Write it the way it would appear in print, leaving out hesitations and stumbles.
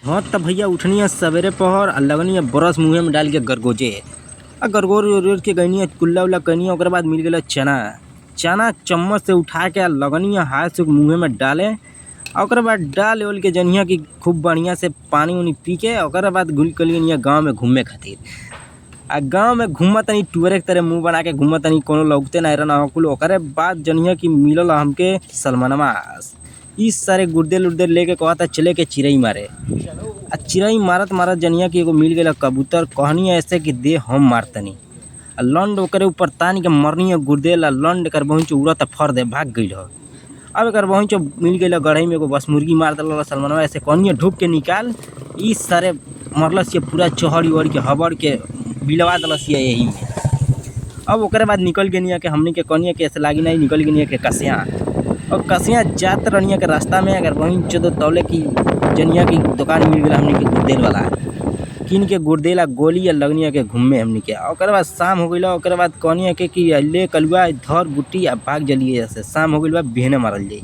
हाँ तब भैया उठनी है सवेरे पहर आ लगनी है ब्रश मुँहे में डाल के गरगोजे आ गरगोर उरगोर के गईनी है कुल्ला उल्ला कनी है। ओकरे बाद मिल गया चना चना चम्मच से उठा के आ लगनी है हाथ से मुँहे में डाले आ ओकरे बाद डाल ओल के जनिया कि खूब बढ़िया से पानी उनी पी के ओकरे बाद गुल कलियन गाँव में घूमे खातिर आ गाँव में घूमत तनी टूअरे के तरह मुँह बना के घूमत तनी कोनो लौकते नहीं रहना कुल। ओकरे बाद जनिया कि मिलल हमके सलमनवा इस सारे गुर्दे उर्दे लेके कहता चले के चिड़ई मारे आ चिड़ई मारत मारत जनिया कि एगो मिल गया कबूतर कहनी है ऐसे कि दे हम मारतनी आ लंड ओकरे ऊपर तान के मरनी है गुर्दे ला लंड कर बहुच उड़त फर दे भाग गई हो। अब एक बहुच मिल गई गढ़ई में एगो बस मुर्गी मार दिल सलमनवा ऐसे कहनी है ढूक के निकाल इस सारे मरलस ये पूरा चहड़ी ओढ़ के हबड़ के बिलवा दिलस यही में। अब ओकरे बाद निकल गई कि हमने के कहनी कि ऐसे लागी नहीं निकल गई कि कसिया और कसिया जात रनिया के रास्ता में अगर वहीं चो तौले की जनिया की दुकान मिल गया हमने के गुर्देल वाला किन के गुर्देला गोली या लगनिया के घूमे हमने के। ओकरे बाद शाम हो गई ओकरे बाद कहनी कि ले कलुआ धर गुट्टी आ भाग जलिए जैसे शाम हो गई बिहने मारल जाई।